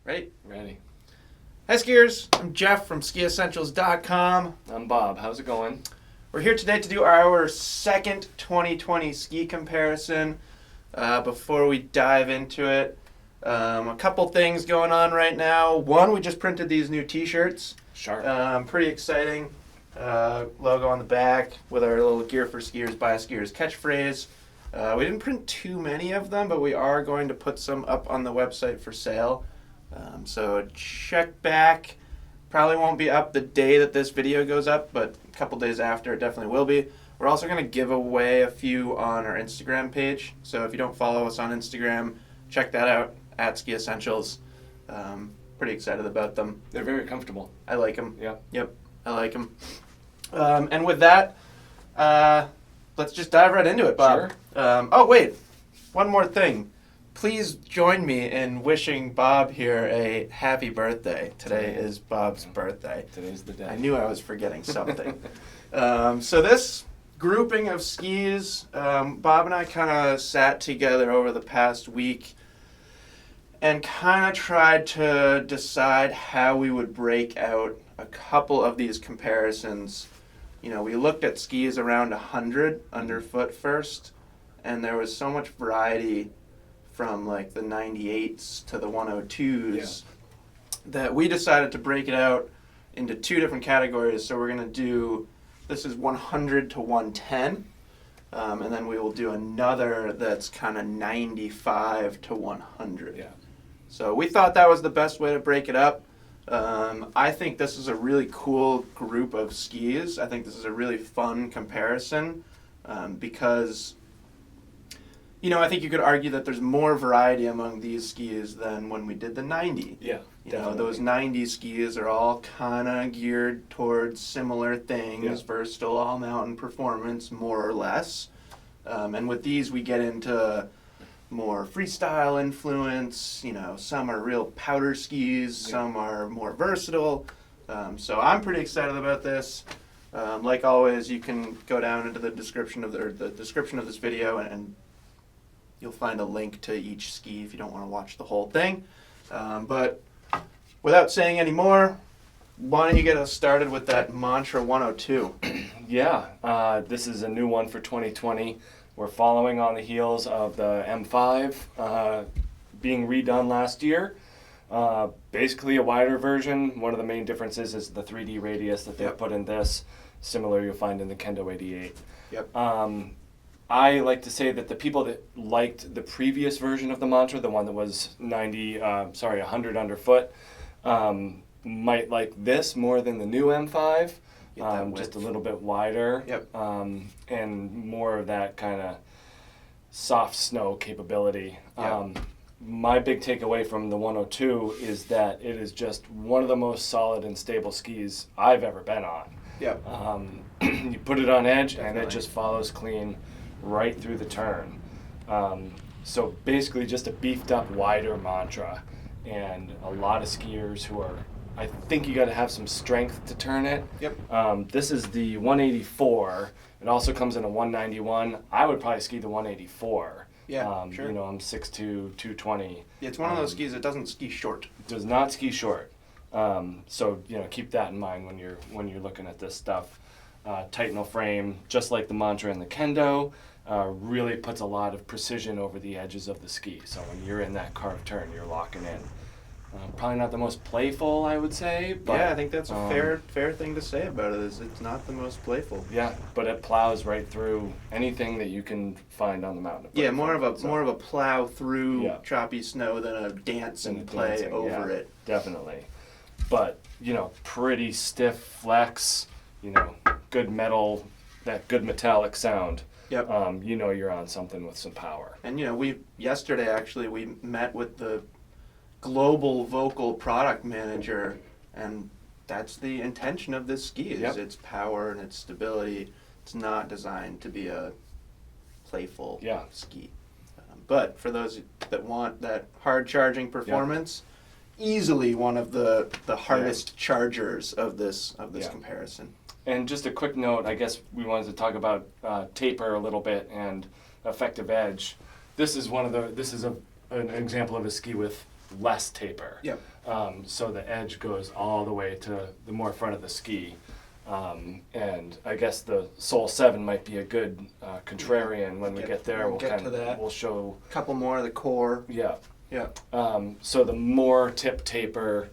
Ready? Ready. Hi skiers, I'm Jeff from Skiessentials.com. I'm Bob. How's it going? We're here today to do our second 2020 ski comparison. Before we dive into it, a couple things going on right now. One, we just printed these new t-shirts. Sharp. Pretty exciting. Logo on the back with our little Gear for Skiers by Skiers catchphrase. We didn't print too many of them, but we are going to put some up on the website for sale. So check back. Probably won't be up the day that this video goes up, but a couple days after it definitely will be. We're also going to give away a few on our Instagram page. So if you don't follow us on Instagram, check that out at Skiessentials. Pretty excited about them. They're very comfortable. I like them. Yeah. Yep, I like them. And with that, let's just dive right into it, Bob. Sure. Oh, wait. One more thing. Please join me in wishing Bob here a happy birthday. Today is Bob's birthday. Today's the day. I knew I was forgetting something. So this grouping of skis, Bob and I kind of sat together over the past week and kind of tried to decide how we would break out a couple of these comparisons. You know, we looked at skis around 100 underfoot first, and there was so much variety from like the 98s to the 102s that we decided to break it out into two different categories. So we're going to do, this is 100 to 110, and then we will do another that's kind of 95 to 100. Yeah. So we thought that was the best way to break it up. I think this is a really cool group of skis. I think this is a really fun comparison because, you know, I think you could argue that there's more variety among these skis than when we did the 90. Yeah, You know, those 90 skis are all kind of geared towards similar things, versatile all-mountain performance, more or less. And with these, we get into more freestyle influence. You know, some are real powder skis, some are more versatile. So I'm pretty excited about this. Like always, you can go down into the description of the description of this video and you'll find a link to each ski if you don't want to watch the whole thing. But without saying any more, why don't you get us started with that Mantra 102? Yeah, this is a new one for 2020. We're following on the heels of the M5 being redone last year. Basically a wider version. One of the main differences is the 3D radius that they've put in this. Similar you'll find in the Kendo 88. Yep. I like to say that the people that liked the previous version of the Mantra, the one that was 100 underfoot, might like this more than the new M5. Just a little bit wider. Yep. And more of that kind of soft snow capability. Yep. My big takeaway from the 102 is that it is just one of the most solid and stable skis I've ever been on. Yep. You put it on edge Definitely. and it just follows clean right through the turn. So basically just a beefed up, wider Mantra, and a lot of skiers who are, I think you got to have some strength to turn it. Yep. This is the 184. It also comes in a 191. I would probably ski the 184. Yeah, sure. You know, I'm 6'2", 220. Yeah, it's one of those skis that doesn't ski short. Does not ski short. So you know, keep that in mind when you're looking at this stuff. Titanal frame, just like the Mantra and the Kendo, really puts a lot of precision over the edges of the ski. So when you're in that carved turn, you're locking in. Probably not the most playful, I would say. But, yeah, I think that's a fair thing to say about it. Is it's not the most playful. Yeah, but it plows right through anything that you can find on the mountain. Yeah, more of a plow through choppy snow than a dance and play over it. Definitely, but you know, pretty stiff flex. You know, good metal, that good metallic sound. Yep. You know you're on something with some power. And you know, yesterday actually we met with the global Volkl product manager, and that's the intention of this ski is its power and its stability. It's not designed to be a playful ski. But for those that want that hard charging performance, easily one of the hardest chargers of this comparison. And just a quick note, I guess we wanted to talk about taper a little bit and effective edge. This is an example of a ski with less taper. Yep. So the edge goes all the way to the more front of the ski. And I guess the Soul 7 might be a good contrarian when we get there. We'll get to that. We'll show A couple more of the core. Yeah. Yeah. So the more tip taper,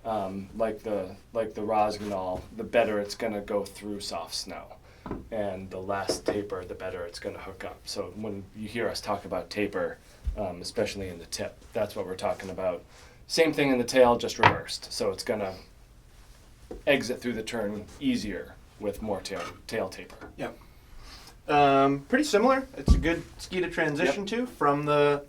like the Rossignol, the better it's going to go through soft snow. And the less taper, the better it's going to hook up. So when you hear us talk about taper, especially in the tip, that's what we're talking about. Same thing in the tail, just reversed. So it's going to exit through the turn easier with more tail taper. Yep. Pretty similar. It's a good ski to transition to from the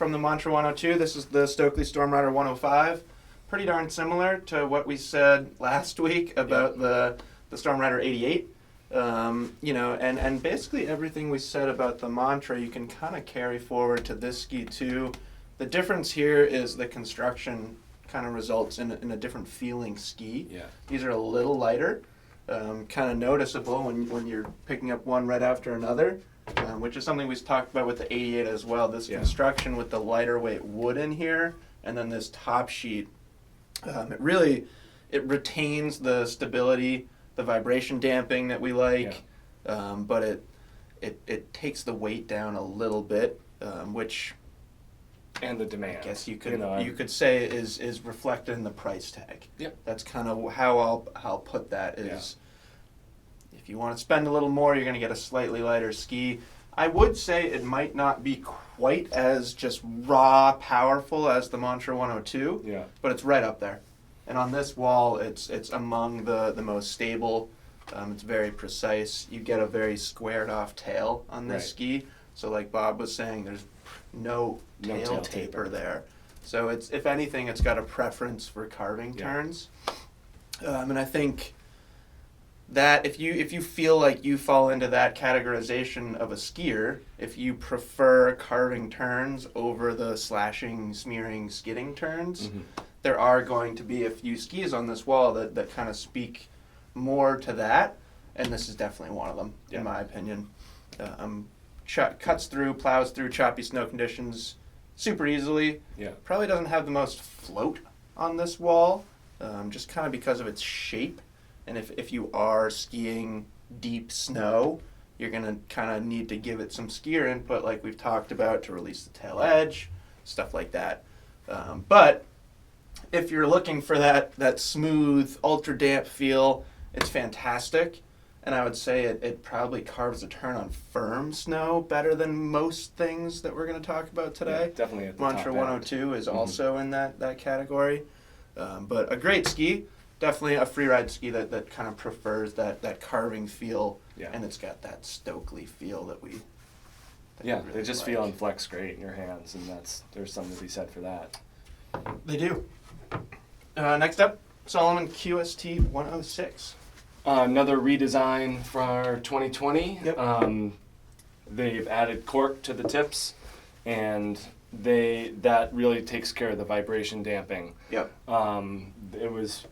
Mantra 102. This is the Stockli Stormrider 105. Pretty darn similar to what we said last week about the Stormrider 88. And basically everything we said about the Mantra you can kind of carry forward to this ski too. The difference here is the construction kind of results in a different feeling ski. Yeah. These are a little lighter, kind of noticeable when you're picking up one right after another, which is something we've talked about with the 88 as well. This construction with the lighter weight wood in here, and then this top sheet, it retains the stability, the vibration damping that we like, but it takes the weight down a little bit, which. And the demand. I guess you could say is reflected in the price tag. Yep. That's kind of how I'll put that is if you want to spend a little more, you're going to get a slightly lighter ski. I would say it might not be quite as just raw powerful as the Mantra 102, but it's right up there. And on this wall, it's among the most stable. It's very precise. You get a very squared off tail on this ski. So like Bob was saying, there's no tail taper there. So it's, if anything, it's got a preference for carving turns. And I think that if you feel like you fall into that categorization of a skier, if you prefer carving turns over the slashing, smearing, skidding turns, there are going to be a few skis on this wall that kind of speak more to that, and this is definitely one of them, in my opinion. Cuts through, plows through choppy snow conditions super easily. Probably doesn't have the most float on this wall, just kind of because of its shape. And if you are skiing deep snow, you're going to kind of need to give it some skier input like we've talked about to release the tail edge, stuff like that. But if you're looking for that smooth, ultra damp feel, it's fantastic. And I would say it probably carves a turn on firm snow better than most things that we're going to talk about today. Definitely at the Mantra top 102 is also in that category. But a great ski. Definitely a freeride ski that kind of prefers that carving feel. And it's got that Stockli feel that we really they just like. feel and flex great in your hands, and there's something to be said for that. They do. Next up, Salomon QST 106. Another redesign for 2020. They've added cork to the tips, and that really takes care of the vibration damping. It was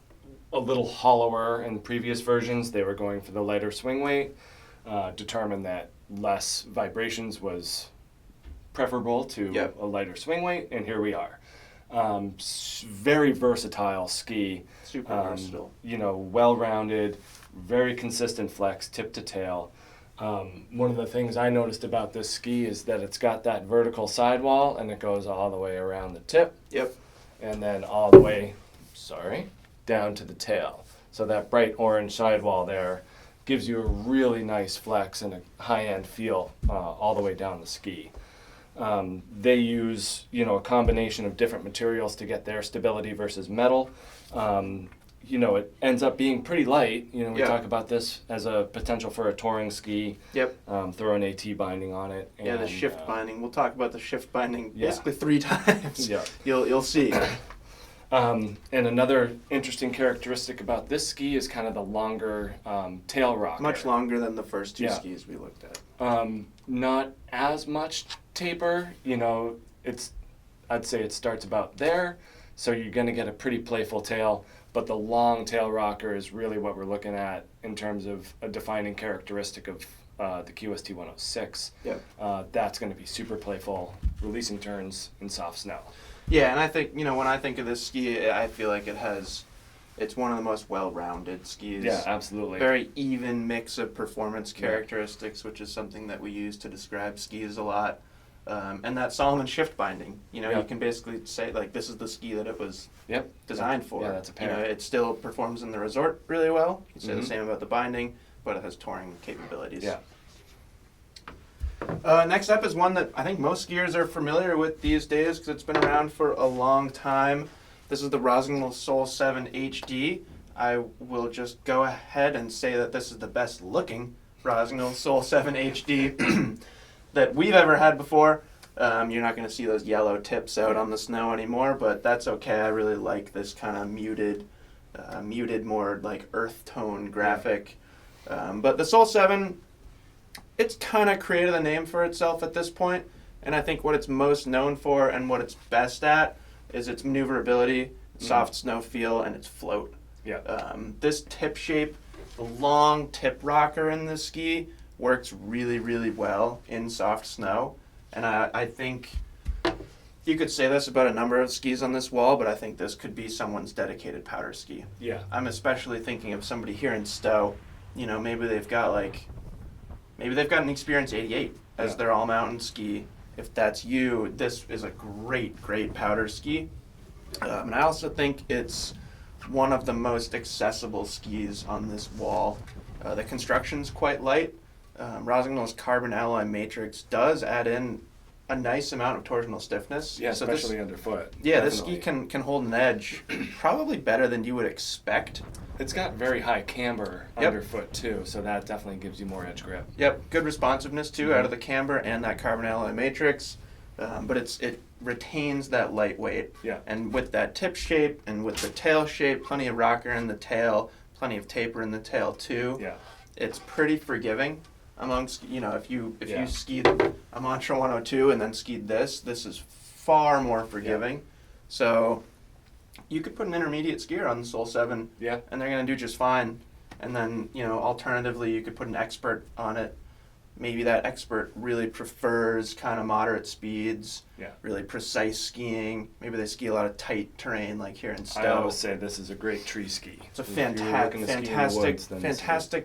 a little hollower in previous versions. They were going for the lighter swing weight, determined that less vibrations was preferable to a lighter swing weight, and here we are. Very versatile ski. Super versatile. Well-rounded, very consistent flex, tip to tail. One of the things I noticed about this ski is that it's got that vertical sidewall, and it goes all the way around the tip. And then all the way, down to the tail. So that bright orange sidewall there gives you a really nice flex and a high-end feel all the way down the ski. They use, a combination of different materials to get their stability versus metal. It ends up being pretty light. We talk about this as a potential for a touring ski. Throw an AT binding on it. And, the shift binding. We'll talk about the shift binding basically 3 times. You'll see. And another interesting characteristic about this ski is kind of the longer tail rocker. Much longer than the first 2 skis we looked at. Not as much taper. I'd say it starts about there, so you're going to get a pretty playful tail, but the long tail rocker is really what we're looking at in terms of a defining characteristic of the QST 106. That's going to be super playful, releasing turns in soft snow. Yeah, and I think, when I think of this ski, I feel like it's one of the most well-rounded skis. Yeah, absolutely. Very even mix of performance characteristics, which is something that we use to describe skis a lot. And that Salomon shift binding, you can basically say, like, this is the ski that it was designed for. Yeah, that's apparent. It still performs in the resort really well. You can say the same about the binding, but it has touring capabilities. Yeah. Next up is one that I think most skiers are familiar with these days because it's been around for a long time. This is the Rossignol Soul 7 HD. I will just go ahead and say that this is the best looking Rossignol Soul 7 HD that we've ever had before. You're not going to see those yellow tips out on the snow anymore, but that's okay. I really like this kind of muted, more like earth tone graphic. But the Soul 7, it's kind of created a name for itself at this point, and I think what it's most known for and what it's best at is its maneuverability, soft snow feel, and its float. Yeah. This tip shape, the long tip rocker in this ski, works really, really well in soft snow. And I think you could say this about a number of skis on this wall, but I think this could be someone's dedicated powder ski. Yeah. I'm especially thinking of somebody here in Stowe. Maybe they've got an Experience 88 as their all-mountain ski. If that's you, this is a great, great powder ski. And I also think it's one of the most accessible skis on this wall. The construction's quite light. Rossignol's carbon alloy matrix does add in a nice amount of torsional stiffness. Yeah, so especially underfoot. Yeah, definitely. This ski can hold an edge probably better than you would expect. It's got very high camber underfoot too, so that definitely gives you more edge grip. Yep, good responsiveness too out of the camber and that carbon alloy matrix, but it retains that lightweight. Yeah. And with that tip shape and with the tail shape, plenty of rocker in the tail, plenty of taper in the tail too. Yeah. It's pretty forgiving. Amongst, if you skied a Mantra 102 and then skied this is far more forgiving. So you could put an intermediate skier on the Soul 7 and they're going to do just fine. And then, alternatively, you could put an expert on it. Maybe that expert really prefers kind of moderate speeds, really precise skiing. Maybe they ski a lot of tight terrain like here in Stowe. I always say this is a great tree ski. It's a fantastic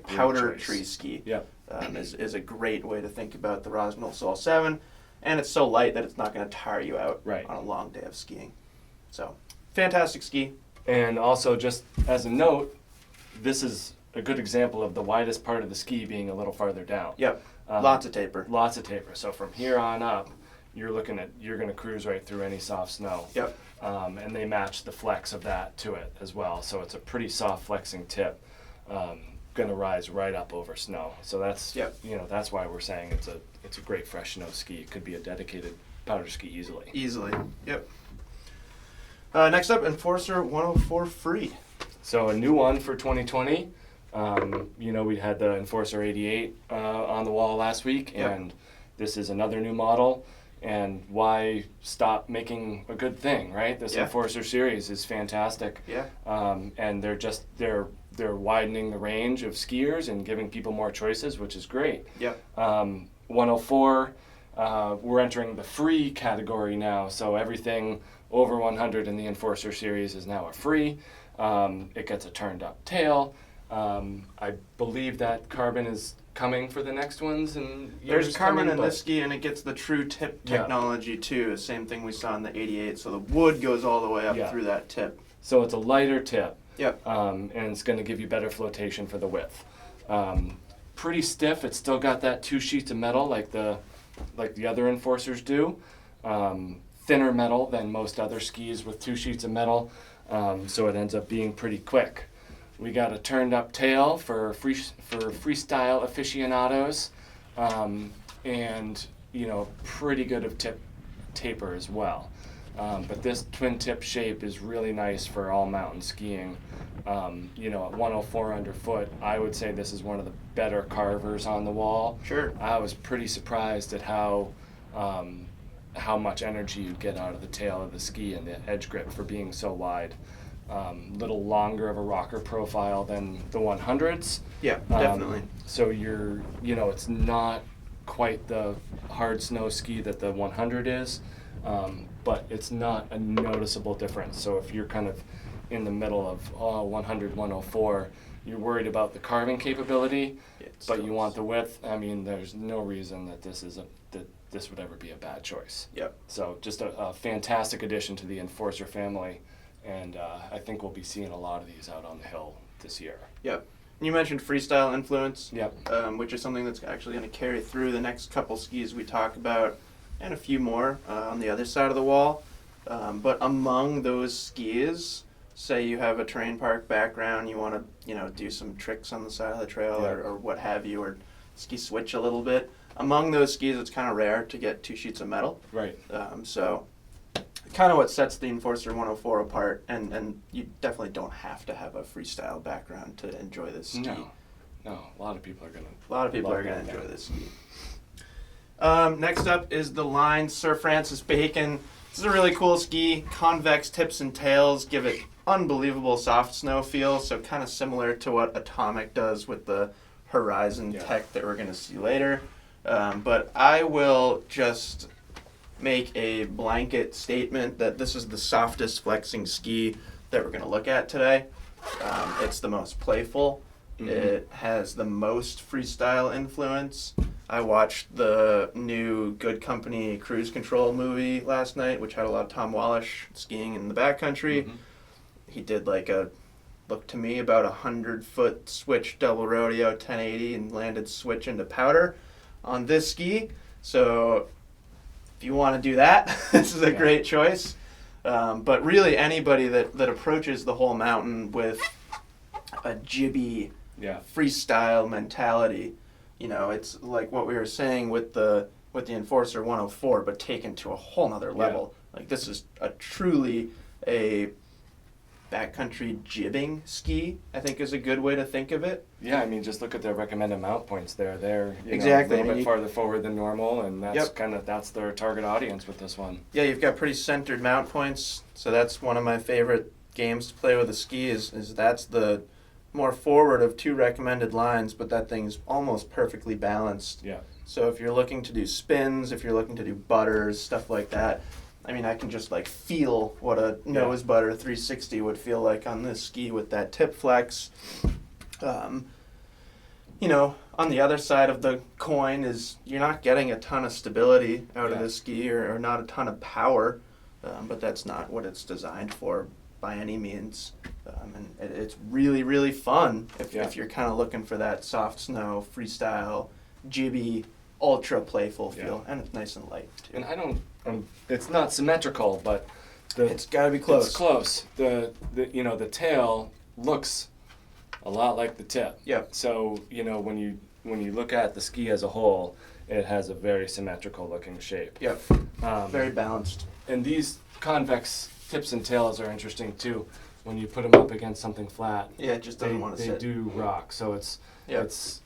powder tree ski. Yeah. Is a great way to think about the Rossignol Soul 7, and it's so light that it's not going to tire you out on a long day of skiing. So, fantastic ski. And also, just as a note, this is a good example of the widest part of the ski being a little farther down. Yep, lots of taper. Lots of taper. So from here on up, you're going to cruise right through any soft snow. Yep. And they match the flex of that to it as well. So it's a pretty soft flexing tip. Going to rise right up over snow. So that's that's why we're saying it's a great fresh snow ski. It could be a dedicated powder ski easily. Yep. Next up, Enforcer 104 Free. So a new one for 2020. We had the Enforcer 88 on the wall last week, and this is another new model. And why stop making a good thing, right? This Enforcer series is fantastic. Yeah. And they're widening the range of skiers and giving people more choices, which is great. Yep. 104, we're entering the free category now, so everything over 100 in the Enforcer series is now a free. It gets a turned up tail. I believe that carbon is coming for the next ones. And there's carbon in this ski, and it gets the true tip technology too. Same thing we saw in the 88. So the wood goes all the way up through that tip. So it's a lighter tip. Yep. And it's going to give you better flotation for the width. Pretty stiff. It's still got that 2 sheets of metal like the other Enforcers do. Thinner metal than most other skis with 2 sheets of metal. So it ends up being pretty quick. We got a turned up tail for freestyle aficionados, and pretty good of taper as well. But this twin tip shape is really nice for all mountain skiing. At 104 underfoot, I would say this is one of the better carvers on the wall. Sure. I was pretty surprised at how much energy you'd get out of the tail of the ski and the edge grip for being so wide. Little longer of a rocker profile than the 100s. Yeah, definitely. So it's not quite the hard snow ski that the 100 is, but it's not a noticeable difference. So if you're kind of in the middle of 100, 104, you're worried about the carving capability, but you want the width. I mean, there's no reason that this would ever be a bad choice. Yep. So just a fantastic addition to the Enforcer family, and I think we'll be seeing a lot of these out on the hill this year. Yep. You mentioned freestyle influence, Yep. Which is something that's actually going to carry through the next couple skis we talk about, and a few more on the other side of the wall. But among those skis, say you have a terrain park background, you want to do some tricks on the side of the trail, Yeah. or what have you, or ski switch a little bit. Among those skis, it's kind of rare to get 2 sheets of metal. Right. So kind of what sets the Enforcer 104 apart, and you definitely don't have to have a freestyle background to enjoy this ski. No, a lot of people are gonna. A lot of people love are going that. to enjoy this ski. Next up is the Line Sir Francis Bacon. This is a really cool ski. Convex tips and tails give it unbelievable soft snow feel, so kind of similar to what Atomic does with the Horizon tech that we're going to see later. But I will just make a blanket statement that this is the softest flexing ski that we're going to look at today. It's the most playful. Mm-hmm. It has the most freestyle influence. I watched the new Good Company Cruise Control movie last night, which had a lot of Tom Wallish skiing in the backcountry. Mm-hmm. He did looked to me about 100-foot switch double rodeo 1080 and landed switch into powder on this ski. So if you want to do that, this is a great choice. But really anybody that approaches the whole mountain with a jibby freestyle mentality, it's like what we were saying with the Enforcer 104, but taken to a whole nother level. Like this is truly a backcountry jibbing ski, I think is a good way to think of it. Yeah, I mean, just look at their recommended mount points there. They're Exactly. a little bit farther forward than normal, and that's Yep. that's their target audience with this one. Yeah, you've got pretty centered mount points, so that's one of my favorite games to play with a ski is that's the more forward of 2 recommended lines, but that thing's almost perfectly balanced. Yeah. So if you're looking to do spins, if you're looking to do butters, stuff like that, I mean, I can just feel what a nose butter 360 would feel like on this ski with that tip flex. On the other side of the coin is you're not getting a ton of stability out of this ski or not a ton of power, but that's not what it's designed for by any means. And it's really, really fun if you're kind of looking for that soft snow, freestyle, jibby, ultra playful feel, and it's nice and light too. And it's not symmetrical, but it's got to be close. It's close. The tail looks a lot like the tip. Yep. So when you look at the ski as a whole, it has a very symmetrical looking shape. Yep. Very balanced. And these convex tips and tails are interesting too. When you put them up against something flat, it just doesn't want to sit. They do rock. So it's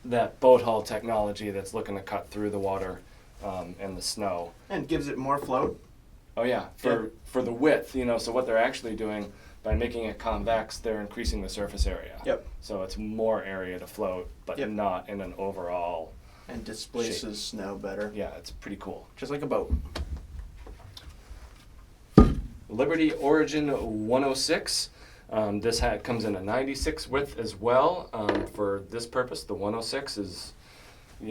that boat hull technology that's looking to cut through the water and the snow. And gives it more float. Oh yeah, for the width, so what they're actually doing by making it convex, they're increasing the surface area. Yep. So it's more area to float, but not in an overall and displaces shape. Snow better. Yeah, it's pretty cool. Just like a boat. Liberty Origin 106. This comes in a 96 width as well. For this purpose, the 106 is,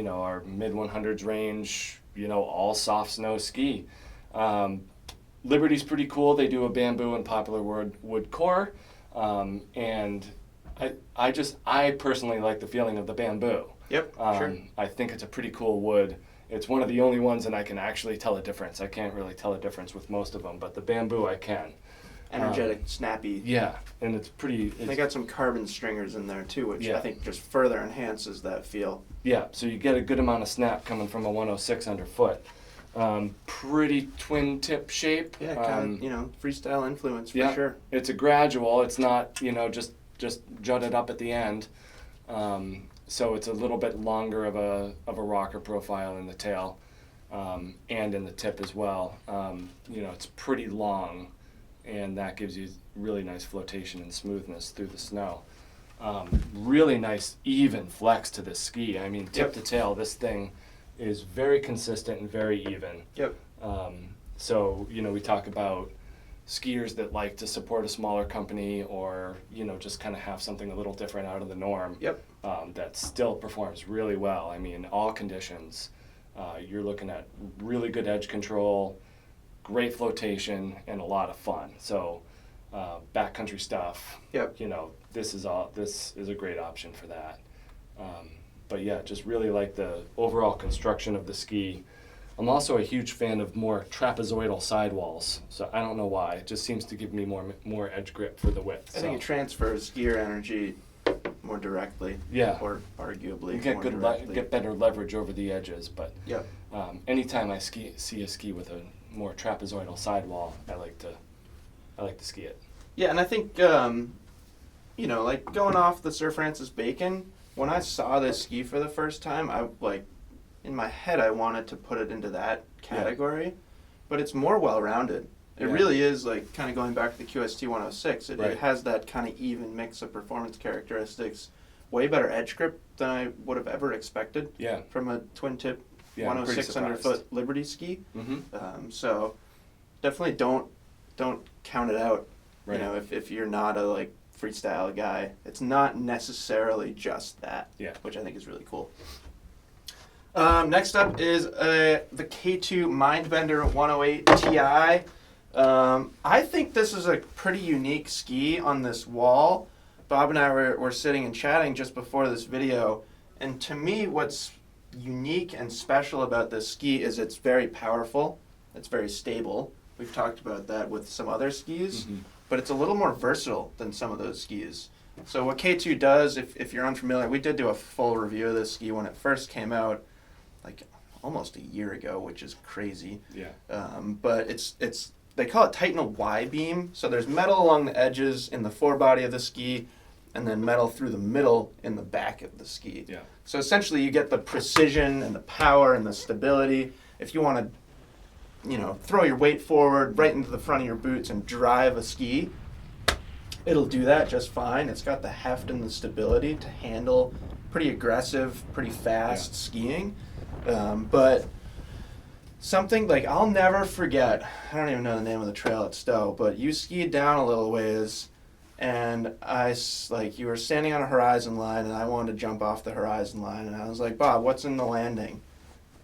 our mid 100s range, all soft snow ski. Liberty's pretty cool. They do a bamboo and poplar wood core, and I personally like the feeling of the bamboo. Yep, sure. I think it's a pretty cool wood. It's one of the only ones that I can actually tell a difference. I can't really tell a difference with most of them, but the bamboo I can. Energetic, snappy. Yeah, and it's pretty... They got some carbon stringers in there too, which I think just further enhances that feel. Yeah, so you get a good amount of snap coming from a 106 underfoot. Pretty twin tip shape. Yeah, kind of, freestyle influence for sure. It's a gradual. It's not, just jutted up at the end. So it's a little bit longer of a rocker profile in the tail, and in the tip as well. It's pretty long, and that gives you really nice flotation and smoothness through the snow. Really nice even flex to the ski. I mean, tip to tail, this thing is very consistent and very even. Yep. So, we talk about skiers that like to support a smaller company or, just kind of have something a little different out of the norm. Yep. That still performs really well. I mean, all conditions, you're looking at really good edge control, great flotation, and a lot of fun. So, backcountry stuff. Yep. This is a great option for that. But yeah, just really like the overall construction of the ski. I'm also a huge fan of more trapezoidal sidewalls. So I don't know why. It just seems to give me more edge grip for the width. I think it transfers skier energy more directly. Yeah. Or arguably You get more good directly. get better leverage over the edges, but Yep. anytime I see a ski with a more trapezoidal sidewall, I like to ski it. Yeah, and I think like going off the Sir Francis Bacon, when I saw this ski for the first time, in my head I wanted to put it into that category, but it's more well-rounded. It really is kind of going back to the QST 106. It has that kind of even mix of performance characteristics, way better edge grip than I would have ever expected from a twin tip 106 underfoot Liberty ski. Mm-hmm. So definitely don't count it out. Right. If you're not a freestyle guy, it's not necessarily just that. Yeah. Which I think is really cool. Next up is the K2 Mindbender 108 Ti. I think this is a pretty unique ski on this wall. Bob and I were sitting and chatting just before this video, and to me what's unique and special about this ski is it's very powerful, it's very stable. We've talked about that with some other skis, but it's a little more versatile than some of those skis. So what K2 does, if you're unfamiliar, we did do a full review of this ski when it first came out, almost a year ago, which is crazy. Yeah. But it's they call it Titan Y-beam. So there's metal along the edges in the forebody of the ski, and then metal through the middle in the back of the ski. Yeah. So essentially you get the precision and the power and the stability. If you want to, throw your weight forward right into the front of your boots and drive a ski, it'll do that just fine. It's got the heft and the stability to handle pretty aggressive, pretty fast skiing. But something I'll never forget, I don't even know the name of the trail at Stowe, but you skied down a little ways, and you were standing on a horizon line, and I wanted to jump off the horizon line, and I was like, Bob, what's in the landing?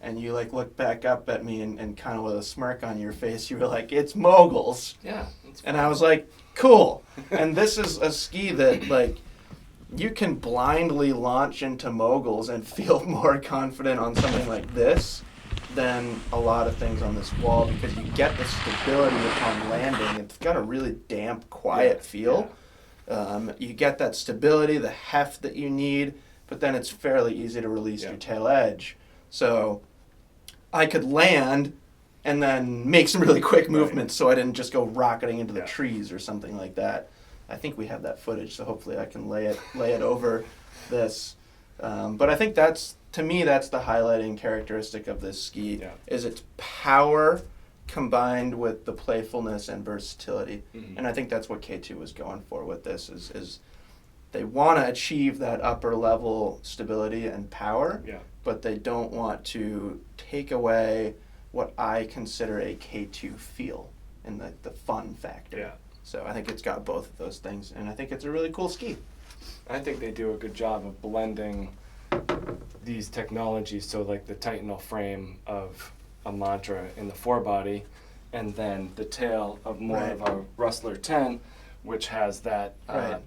And you looked back up at me and kind of with a smirk on your face, you were like, it's moguls. Yeah. And I was like, cool. And this is a ski that you can blindly launch into moguls and feel more confident on something like this than a lot of things on this wall, because you get the stability upon landing. It's got a really damp, quiet feel. You get that stability, the heft that you need, but then it's fairly easy to release your tail edge. So I could land and then make some really quick movements so I didn't just go rocketing into the trees or something like that. I think we have that footage, so hopefully I can lay it over this. But I think to me, that's the highlighting characteristic of this ski, is its power combined with the playfulness and versatility. And I think that's what K2 was going for with this, is they want to achieve that upper level stability and power, but they don't want to take away what I consider a K2 feel and the fun factor. Yeah. So I think it's got both of those things, and I think it's a really cool ski. I think they do a good job of blending these technologies, so the Titanal frame of a Mantra in the forebody, and then the tail of more of a Rustler 10, which has that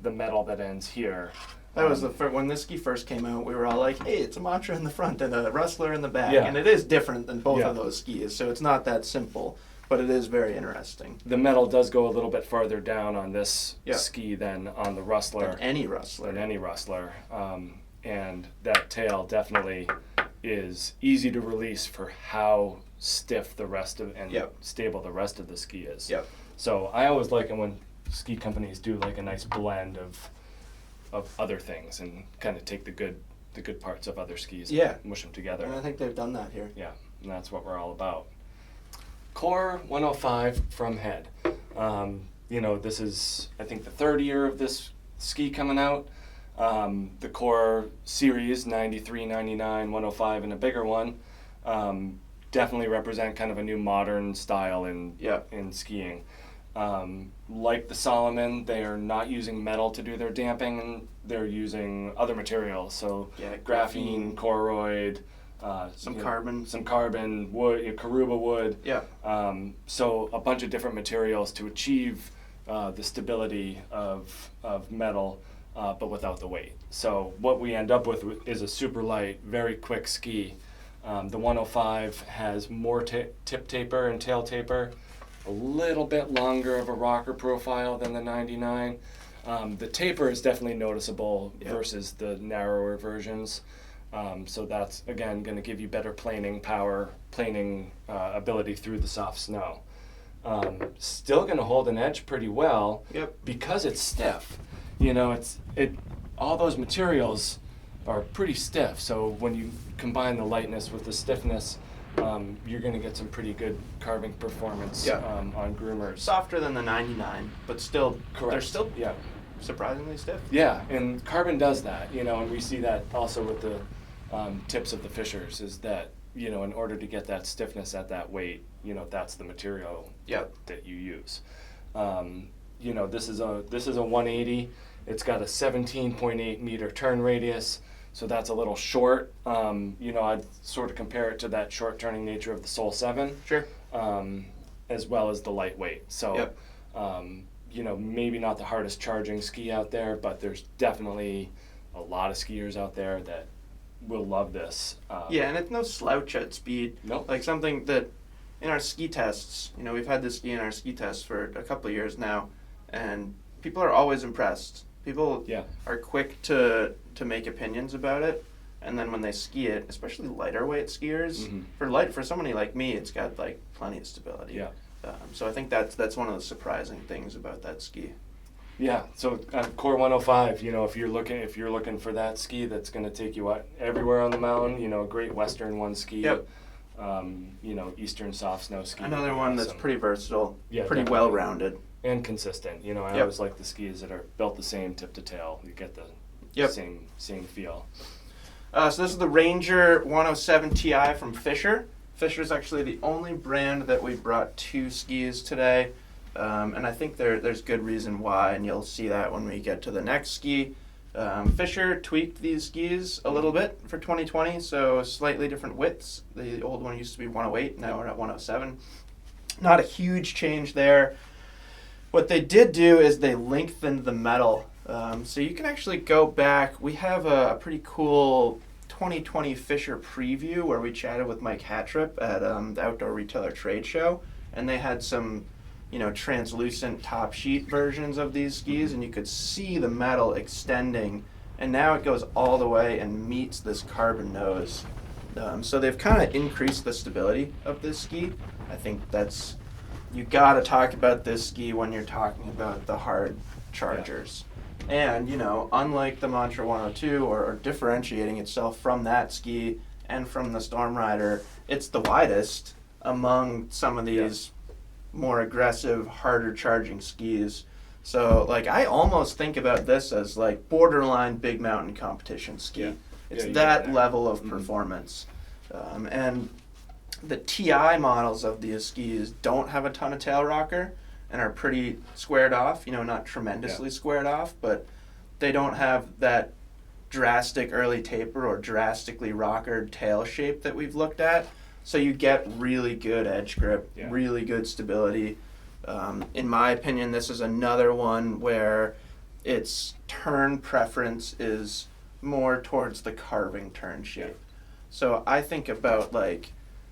the metal that ends here. That was when this ski first came out, we were all like, hey, it's a Mantra in the front and a Rustler in the back. Yeah. And it is different than both of those skis, so it's not that simple, but it is very interesting. The metal does go a little bit farther down on this ski than on the Rustler. Than any Rustler. And that tail definitely is easy to release for how stiff the rest of stable the rest of the ski is. Yep. So I always like it when ski companies do a nice blend of other things and kind of take the good parts of other skis and mush them together. And I think they've done that here. Yeah, and that's what we're all about. Core 105 from Head. This is, I think, the third year of this ski coming out. The Core series, 93, 99, 105, and a bigger one, definitely represent kind of a new modern style in Yeah. in skiing. Like the Salomon, they are not using metal to do their damping. They're using other materials, so Yeah, graphene, Koroyd, some you know, carbon. some carbon, wood, Karuba wood. Yeah. So a bunch of different materials to achieve the stability of metal, but without the weight. So what we end up with is a super light, very quick ski. The 105 has more tip taper and tail taper, a little bit longer of a rocker profile than the 99. The taper is definitely noticeable versus the narrower versions. So that's, again, going to give you better planing power, planing ability through the soft snow. Still going to hold an edge pretty well because it's stiff. You know, all those materials are pretty stiff. So when you combine the lightness with the stiffness, you're going to get some pretty good carving performance on groomers. Softer than the 99, but still, Correct. they're still surprisingly stiff. Yeah, and carbon does that, you know, and we see that also with the tips of the Fischers, is that, you know, in order to get that stiffness at that weight, you know, that's the material that you use. You know, this is a 180. It's got a 17.8 meter turn radius, so that's a little short. You know, I'd sort of compare it to that short turning nature of the Soul 7. Sure. As well as the lightweight. So, you know, maybe not the hardest charging ski out there, but there's definitely a lot of skiers out there that will love this. And it's no slouch at speed. Nope. Like something that in our ski tests, you know, we've had this ski in our ski tests for a couple of years now, and people are always impressed. People are quick to make opinions about it, and then when they ski it, especially lighter weight skiers, for somebody like me, it's got like plenty of stability. Yeah. So I think that's one of the surprising things about that ski. Yeah. So Core 105, you know, if you're looking for that ski that's going to take you out everywhere on the mountain, you know, great Western one ski. Yep. You know, Eastern soft snow ski. Another one that's pretty versatile, pretty definitely. well rounded. And consistent. You know, I always like the skis that are built the same tip to tail. You get the same feel. So this is the Ranger 107 Ti from Fischer. Fischer's actually the only brand that we brought 2 skis today, and I think there's good reason why, and you'll see that when we get to the next ski. Fischer tweaked these skis a little bit for 2020, so slightly different widths. The old one used to be 108, now we're at 107. Not a huge change there. What they did do is they lengthened the metal. So you can actually go back. We have a pretty cool 2020 Fischer preview where we chatted with Mike Hatrip at the Outdoor Retailer Trade Show, and they had some, you know, translucent top sheet versions of these skis, and you could see the metal extending, and now it goes all the way and meets this carbon nose. So they've kind of increased the stability of this ski. I think you got to talk about this ski when you're talking about the hard chargers. And, you know, unlike the Mantra 102 or differentiating itself from that ski and from the Stormrider, it's the widest among some of these more aggressive, harder charging skis. So, like, I almost think about this as like borderline big mountain competition ski. It's that level of performance. And the TI models of these skis don't have a ton of tail rocker and are pretty squared off, you know, not tremendously squared off, but they don't have that drastic early taper or drastically rockered tail shape that we've looked at. So you get really good edge grip, really good stability. In my opinion, this is another one where its turn preference is more towards the carving turn shape. So I think about like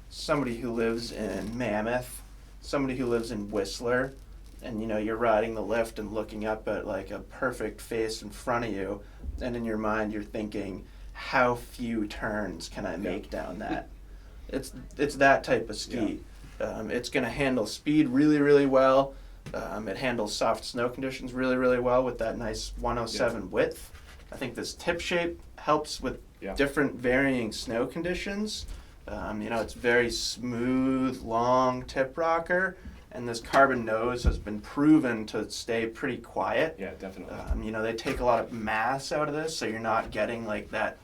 somebody who lives in Mammoth, somebody who lives in Whistler, and you know you're riding the lift and looking up at like a perfect face in front of you, and in your mind you're thinking, how few turns can I make down that? It's that type of ski. It's going to handle speed really, really well. It handles soft snow conditions really, really well with that nice 107 width. I think this tip shape helps with different varying snow conditions. You know, it's very smooth, long tip rocker, and this carbon nose has been proven to stay pretty quiet. Yeah, definitely. You know, they take a lot of mass out of this, so you're not getting like that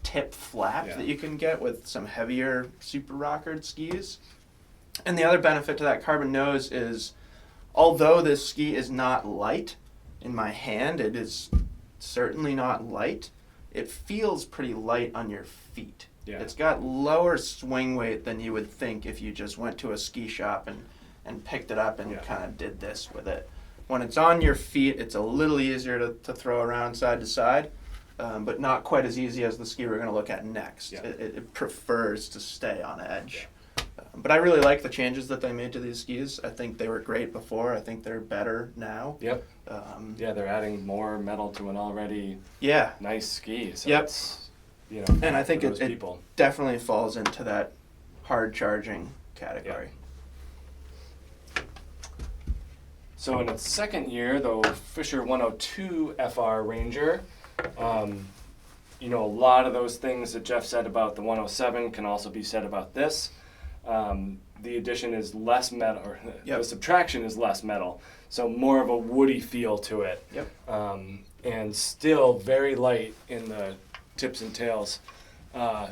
tip flap Yeah. that you can get with some heavier super rockered skis. And the other benefit to that carbon nose is, although this ski is not light, in my hand it is certainly not light, it feels pretty light on your feet. Yeah. It's got lower swing weight than you would think if you just went to a ski shop and picked it up and Yeah. kind of did this with it. When it's on your feet, it's a little easier to throw around side to side, but not quite as easy as the ski we're going to look at next. Yeah. It prefers to stay on edge. But I really like the changes that they made to these skis. I think they were great before. I think they're better now. Yep. Yeah, they're adding more metal to an already Yeah. nice ski. So Yep. it's, you know, And I think for those it people. definitely falls into that hard charging category. So in its second year, the Fischer 102 FR Ranger, you know, a lot of those things that Jeff said about the 107 can also be said about this. The addition is less metal, or Yep. the subtraction is less metal, so more of a woody feel to it. Yep. And still very light in the tips and tails. I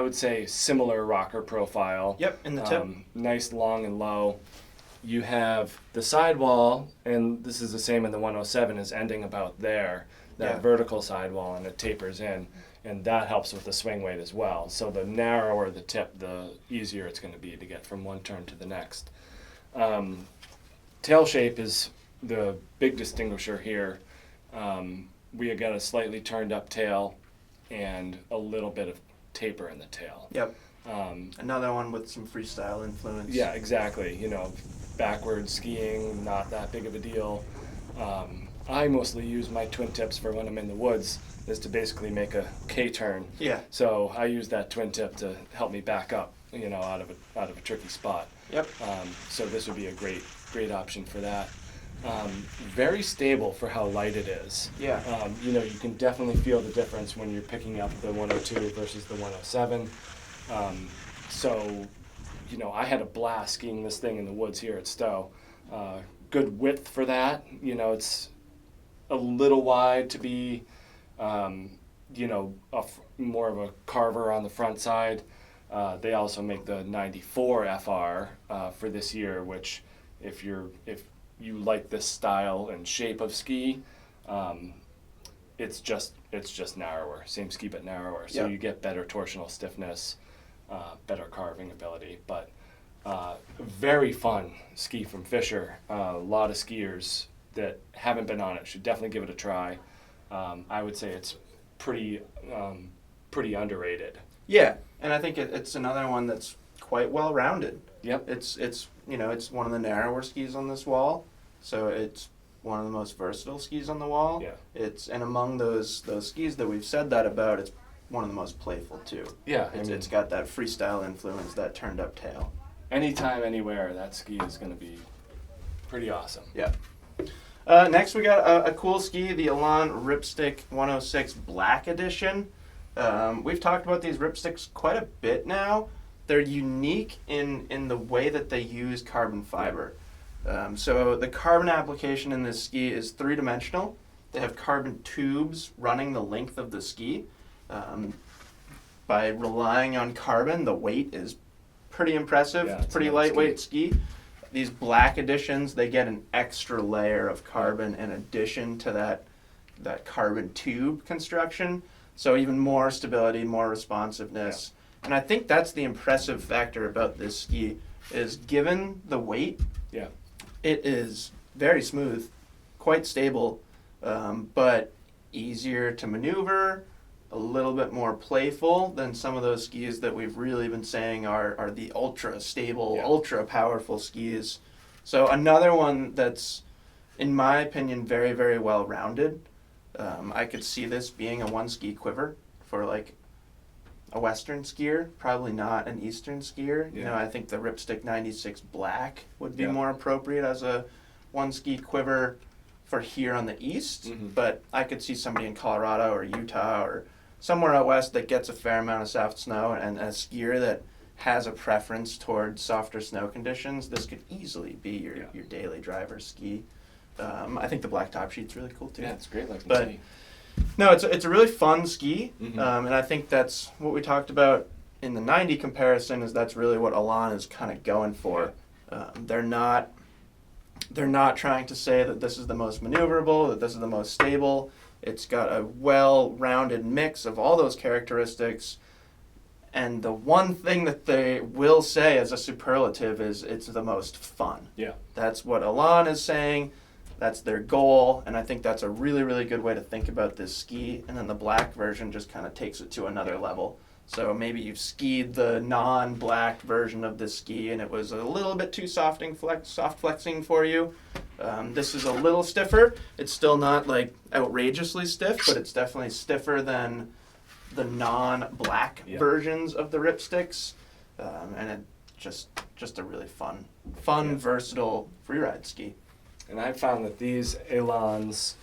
would say similar rocker profile. Yep, in the tip. Nice long and low. You have the sidewall, and this is the same in the 107, is ending about there, that Yeah. vertical sidewall, and it tapers in, and that helps with the swing weight as well. So the narrower the tip, the easier it's going to be to get from one turn to the next. Tail shape is the big distinguisher here. We have got a slightly turned up tail and a little bit of taper in the tail. Yep. Another one with some freestyle influence. Yeah, exactly. You know, backward skiing, not that big of a deal. I mostly use my twin tips for when I'm in the woods, is to basically make a K-turn. Yeah. So I use that twin tip to help me back up, you know, out of a tricky spot. Yep. So this would be a great option for that. Very stable for how light it is. Yeah. You know, you can definitely feel the difference when you're picking up the 102 versus the 107. So, you know, I had a blast skiing this thing in the woods here at Stowe. Good width for that. You know, it's a little wide to be, you know, more of a carver on the front side. They also make the 94 FR for this year, which if you like this style and shape of ski, it's just narrower. Same ski but narrower. So Yep. you get better torsional stiffness, better carving ability. But very fun ski from Fischer. A lot of skiers that haven't been on it should definitely give it a try. I would say it's pretty underrated. Yeah, and I think it's another one that's quite well rounded. Yep. It's you know, it's one of the narrower skis on this wall, so it's one of the most versatile skis on the wall. Yeah. And among those skis that we've said that about, it's one of the most playful too. Yeah. It's got that freestyle influence, that turned up tail. Anytime, anywhere, that ski is going to be pretty awesome. Yeah. Next we got a cool ski, the Elan Ripstick 106 Black Edition. We've talked about these Ripsticks quite a bit now. They're unique in the way that they use carbon fiber. So the carbon application in this ski is three-dimensional. They have carbon tubes running the length of the ski. By relying on carbon, the weight is pretty impressive. Yeah, it's pretty a nice lightweight ski. These black editions, they get an extra layer of carbon in addition to that carbon tube construction. So even more stability, more responsiveness. And I think that's the impressive factor about this ski, is given the weight, Yeah. it is very smooth, quite stable, but easier to maneuver, a little bit more playful than some of those skis that we've really been saying are the ultra stable, Yeah. ultra powerful skis. So another one that's, in my opinion, very, very well rounded. I could see this being a one ski quiver for like a Western skier, probably not an Eastern skier. You know, Yeah. I think the Ripstick 96 Black would be Yeah. more appropriate as a one ski quiver for here on the East. Mhm. But I could see somebody in Colorado or Utah or somewhere out west that gets a fair amount of soft snow, and a skier that has a preference towards softer snow conditions, this could easily be your daily driver ski. I think the black top sheet's really cool too. Yeah, it's great looking But ski. No, it's a really fun ski, Mhm. and I think that's what we talked about in the 90 comparison. Is that's really what Elan is kind of going for. They're not trying to say that this is the most maneuverable, that this is the most stable. It's got a well-rounded mix of all those characteristics. And the one thing that they will say as a superlative is it's the most fun. Yeah. That's what Elan is saying. That's their goal. And I think that's a really, really good way to think about this ski. And then the black version just kind of takes it to another level. So maybe you've skied the non-black version of this ski and it was a little bit too soft flexing for you. This is a little stiffer. It's still not like outrageously stiff, but it's definitely stiffer than the non-black versions of the Ripsticks. And it just a really fun, versatile freeride ski. And I found that these Elans,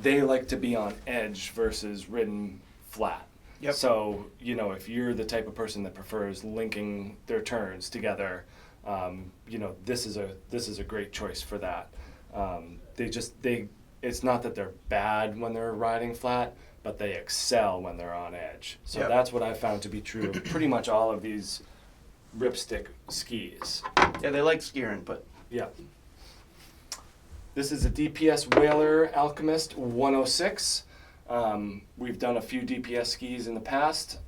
they like to be on edge versus ridden flat. Yep. So, you know, if you're the type of person that prefers linking their turns together, you know, this is a great choice for that. It's not that they're bad when they're riding flat, but they excel when they're on edge. So that's what I found to be true of pretty much all of these Ripstick skis. Yeah, they like ski input. Yeah. This is a DPS Wailer Alchemist 106. We've done a few DPS skis in the past.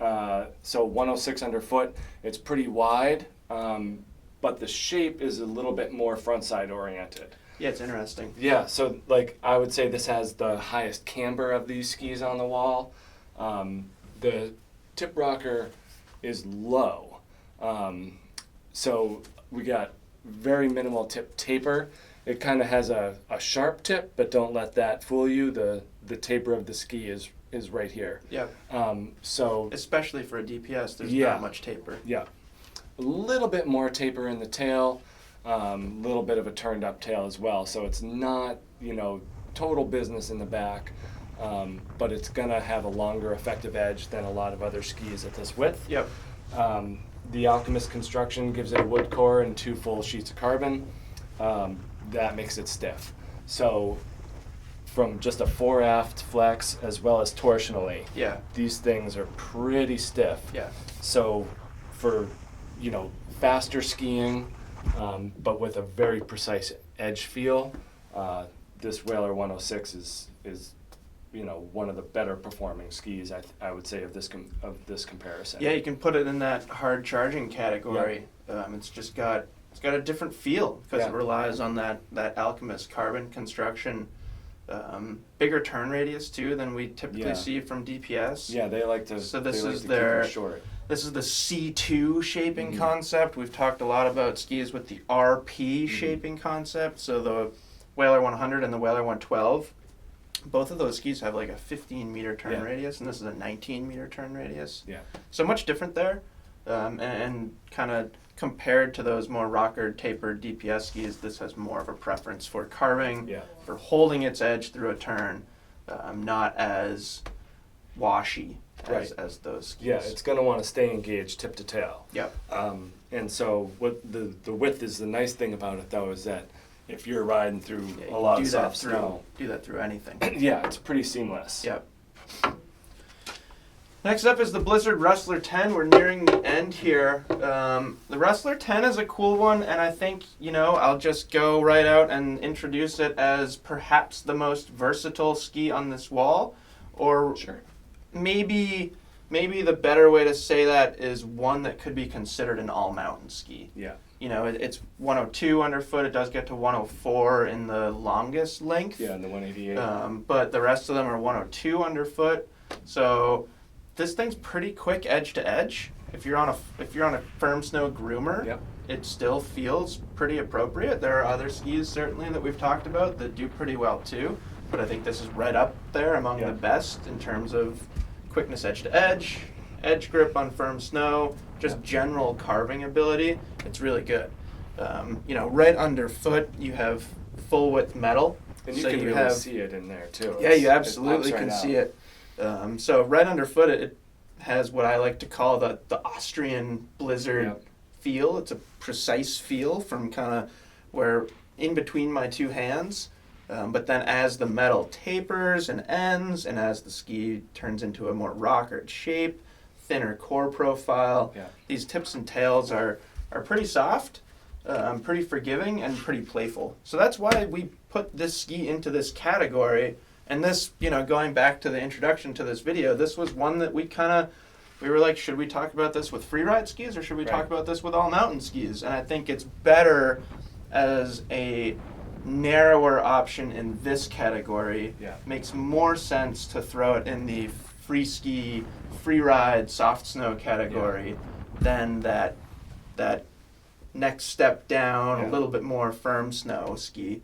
So 106 underfoot, it's pretty wide, but the shape is a little bit more frontside oriented. Yeah, it's interesting. Yeah, so like I would say this has the highest camber of these skis on the wall. The tip rocker is low. So we got very minimal tip taper. It kind of has a sharp tip, but don't let that fool you. The taper of the ski is right here. Yeah. So especially for a DPS, there's Yeah. not much taper. yeah, a little bit more taper in the tail, little bit of a turned up tail as well. So it's not, you know, total business in the back, but it's gonna have a longer effective edge than a lot of other skis at this width. Yep. The Alchemist construction gives it a wood core and 2 full sheets of carbon. That makes it stiff. So from just a fore-aft flex as well as torsionally, Yeah. these things are pretty stiff. Yeah. So for, you know, faster skiing, but with a very precise edge feel, this Wailer 106 is you know, one of the better performing skis I would say of this comparison. Yeah, you can put it in that hard charging category. It's got a different feel because it relies on that Alchemist carbon construction. Bigger turn radius too than we typically see from DPS. Yeah, they like to. So this they like is to their keep them short. This is the C2 shaping concept. We've talked a lot about skis with the RP shaping concept. So the Wailer 100 and the Wailer 112, both of those skis have like a 15-meter turn radius, and this is a 19-meter turn radius. Yeah. So much different there, and kind of compared to those more rockered, tapered DPS skis, this has more of a preference for carving, for holding its edge through a turn, not as washy as those skis. Yeah, it's going to want to stay engaged tip to tail. Yep. And so what the width is, the nice thing about it though is that if you're riding through a lot of soft snow, do that through anything. yeah, it's pretty seamless. Yep. Next up is the Blizzard Rustler 10. We're nearing the end here. The Rustler 10 is a cool one, and I think, you know, I'll just go right out and introduce it as perhaps the most versatile ski on this wall. Or maybe the better way to say that is one that could be considered an all-mountain ski. Yeah. You know, it's 102 underfoot. It does get to 104 in the longest length. Yeah, in the 188. But the rest of them are 102 underfoot. So this thing's pretty quick edge to edge. If you're on a firm snow groomer, it still feels pretty appropriate. There are other skis certainly that we've talked about that do pretty well too, but I think this is right up there among the best in terms of quickness edge to edge, edge grip on firm snow, just general carving ability. It's really good. You know, right underfoot you have full width metal, and you so can you really have, see it in there too. Yeah, you absolutely can see it. So right underfoot, it has what I like to call the Austrian Blizzard feel. It's a precise feel from kind of where in between my two hands. But then as the metal tapers and ends, and as the ski turns into a more rockered shape, thinner core profile, these tips and tails are pretty soft, pretty forgiving, and pretty playful. So that's why we put this ski into this category. And this, going back to the introduction to this video, this was one that we were like, should we talk about this with Freeride skis or should we talk about this with all mountain skis? And I think it's better as a narrower option in this category. Makes more sense to throw it in the free ski, free ride, soft snow category than that next step down, a little bit more firm snow ski.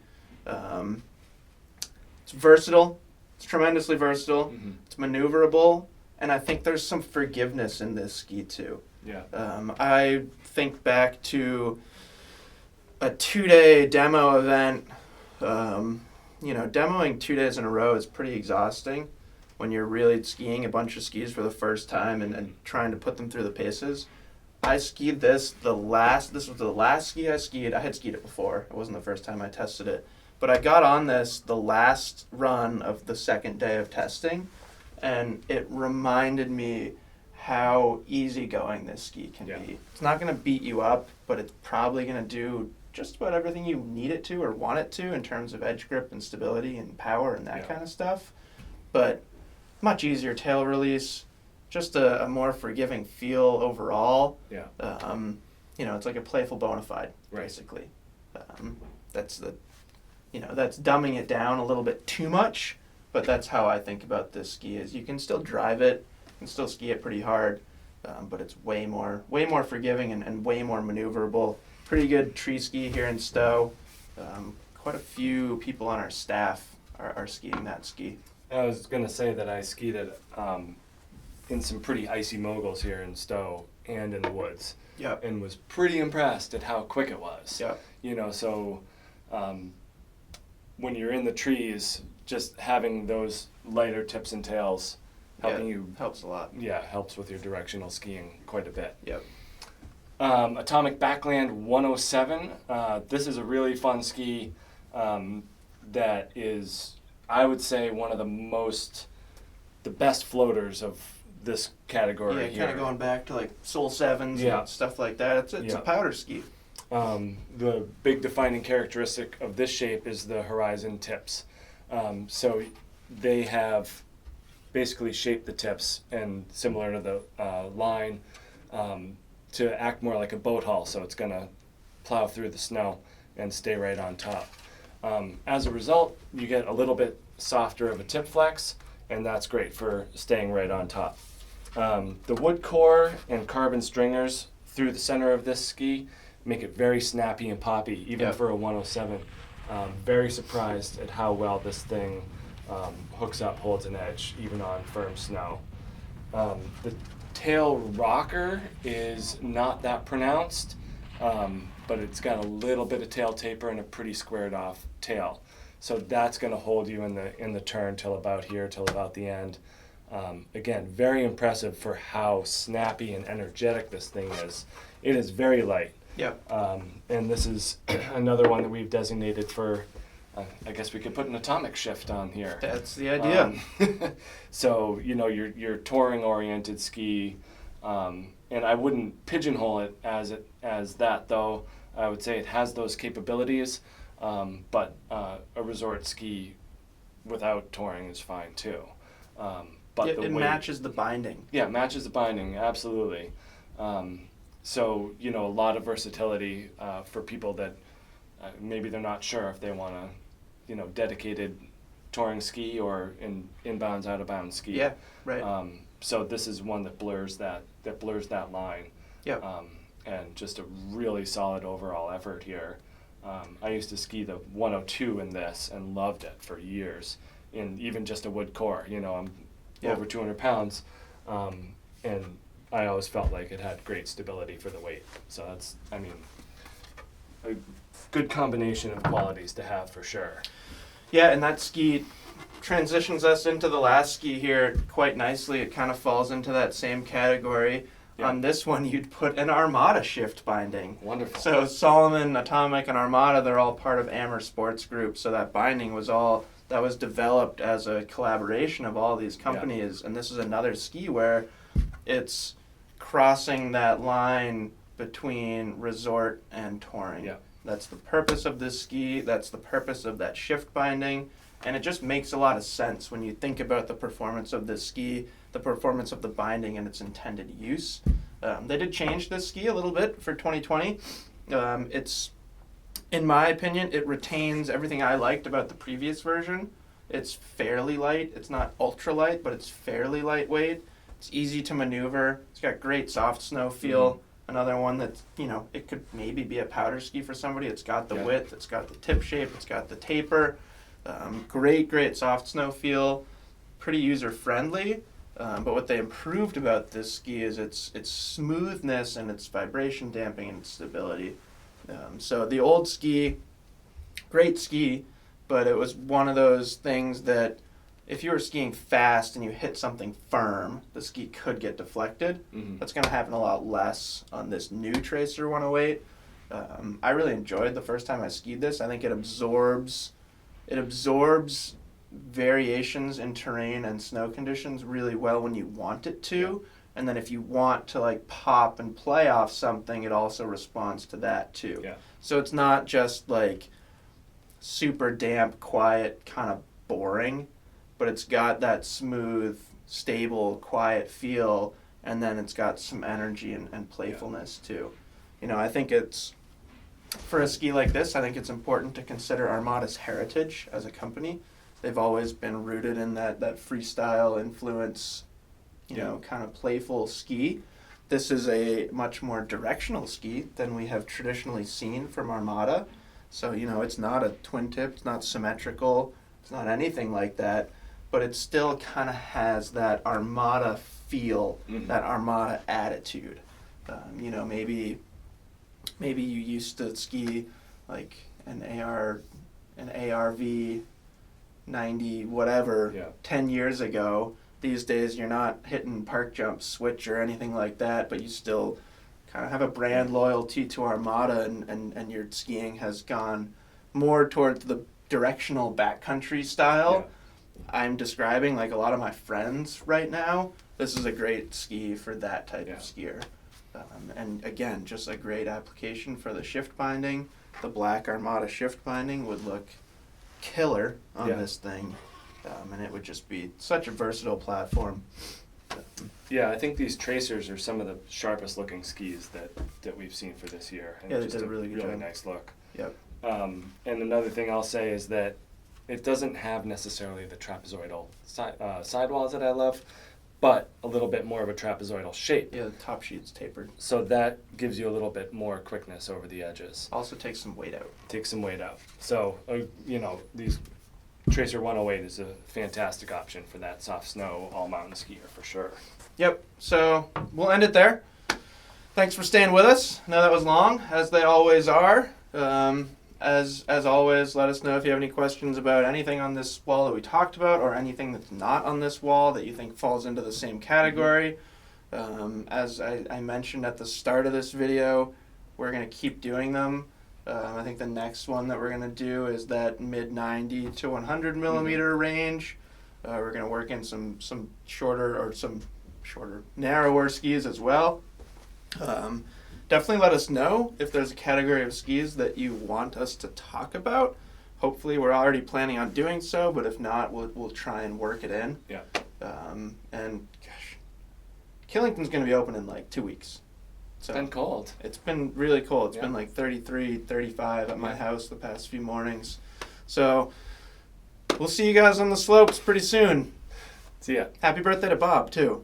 It's versatile. It's tremendously versatile. It's maneuverable, and I think there's some forgiveness in this ski too. I think back to a 2-day demo event. Demoing 2 days in a row is pretty exhausting when you're really skiing a bunch of skis for the first time and trying to put them through the paces. I skied this was the last ski I skied. I had skied it before. It wasn't the first time I tested it. But I got on this the last run of the second day of testing, and it reminded me how easygoing this ski can be. It's not going to beat you up, but it's probably going to do just about everything you need it to or want it to in terms of edge grip and stability and power and that kind of stuff. But much easier tail release, just a more forgiving feel overall. It's like a playful bona fide, basically. That's dumbing it down a little bit too much, but that's how I think about this ski. Is you can still drive it, you can still ski it pretty hard, but it's way more forgiving and way more maneuverable. Pretty good tree ski here in Stowe. Quite a few people on our staff are skiing that ski. I was going to say that I skied it in some pretty icy moguls here in Stowe and in the woods. And was pretty impressed at how quick it was. When you're in the trees, just having those lighter tips and tails helping you helps a lot. Helps with your directional skiing quite a bit. Atomic Backland 107. This is a really fun ski that is, I would say, one of the best floaters of this category here. Kind of going back to like Soul 7s and stuff like that. It's a powder ski. The big defining characteristic of this shape is the horizon tips. So they have basically shaped the tips and similar to the line to act more like a boat hull. So it's going to plow through the snow and stay right on top. As a result, you get a little bit softer of a tip flex, and that's great for staying right on top. The wood core and carbon stringers through the center of this ski make it very snappy and poppy, even for a 107. Very surprised at how well this thing hooks up, holds an edge, even on firm snow. The tail rocker is not that pronounced, but it's got a little bit of tail taper and a pretty squared off tail. So that's going to hold you in the turn till about here, till about the end. Again, very impressive for how snappy and energetic this thing is. It is very light. And this is another one that we've designated for, I guess we could put an atomic shift on here. That's the idea. So, your touring oriented ski, and I wouldn't pigeonhole it as that, though. I would say it has those capabilities, but a resort ski without touring is fine too. But it matches the binding. Yeah, it matches the binding, absolutely. So, a lot of versatility for people that maybe they're not sure if they want a, dedicated touring ski or inbounds, out of bounds ski. Yeah, right. So this is one that blurs that line. And just a really solid overall effort here. I used to ski the 102 in this and loved it for years, in even just a wood core. I'm over 200 pounds, and I always felt like it had great stability for the weight. So that's, a good combination of qualities to have for sure. Yeah, and that ski transitions us into the last ski here quite nicely. It kind of falls into that same category. Yeah. On this one, you'd put an Armada shift binding. Wonderful. So Salomon, Atomic, and Armada, they're all part of Amber Sports Group. So that binding was developed as a collaboration of all these companies. And this is another ski where it's crossing that line between resort and touring. Yeah. That's the purpose of this ski. That's the purpose of that shift binding. And it just makes a lot of sense when you think about the performance of this ski, the performance of the binding, and its intended use. They did change this ski a little bit for 2020. It's, in my opinion, it retains everything I liked about the previous version. It's fairly light. It's not ultra light, but it's fairly lightweight. It's easy to maneuver. It's got great soft snow feel. Another one that's, it could maybe be a powder ski for somebody. It's got the width. It's got the tip shape. It's got the taper. Great soft snow feel. Pretty user-friendly. But what they improved about this ski is its smoothness and its vibration damping and its stability. So the old ski, great ski, but it was one of those things that if you were skiing fast and you hit something firm, the ski could get deflected. That's going to happen a lot less on this new Tracer 108. I really enjoyed the first time I skied this. I think it absorbs variations in terrain and snow conditions really well when you want it to. And then if you want to like pop and play off something, it also responds to that too. Yeah. So it's not just like super damp, quiet, kind of boring, but it's got that smooth, stable, quiet feel, and then it's got some energy and playfulness too. I think it's, for a ski like this, I think it's important to consider Armada's heritage as a company. They've always been rooted in that freestyle influence, kind of playful ski. This is a much more directional ski than we have traditionally seen from Armada. So, it's not a twin tip, it's not symmetrical, it's not anything like that, but it still kind of has that Armada feel, that Armada attitude. Maybe you used to ski like an ARV 90 whatever 10 years ago. These days you're not hitting park jump switch or anything like that, but you still kind of have a brand loyalty to Armada, and your skiing has gone more towards the directional backcountry style. I'm describing like a lot of my friends right now. This is a great ski for that type of skier. And again, just a great application for the shift binding. The black Armada shift binding would look killer on this thing, and it would just be such a versatile platform. Yeah, I think these Tracers are some of the sharpest looking skis that we've seen for this year. And they did a really good job. Nice look. Yep. And another thing I'll say is that it doesn't have necessarily the trapezoidal sidewalls that I love, but a little bit more of a trapezoidal shape. Yeah, the top sheet's tapered. So that gives you a little bit more quickness over the edges. Also takes some weight out. So, these Tracer 108 is a fantastic option for that soft snow all mountain skier for sure. Yep, so we'll end it there. Thanks for staying with us. I know that was long, as they always are. As always, let us know if you have any questions about anything on this wall that we talked about, or anything that's not on this wall that you think falls into the same category. As I mentioned at the start of this video, we're going to keep doing them. I think the next one that we're going to do is that mid 90 to 100 millimeter range. We're going to work in some shorter, narrower skis as well. Definitely let us know if there's a category of skis that you want us to talk about. Hopefully we're already planning on doing so, but if not, we'll try and work it in. Yeah. And gosh, Killington's going to be open in like 2 weeks. So it's been cold. It's been really cold. It's been like 33, 35 at my house the past few mornings. So we'll see you guys on the slopes pretty soon. See ya. Happy birthday to Bob, too.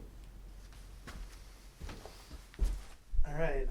All right.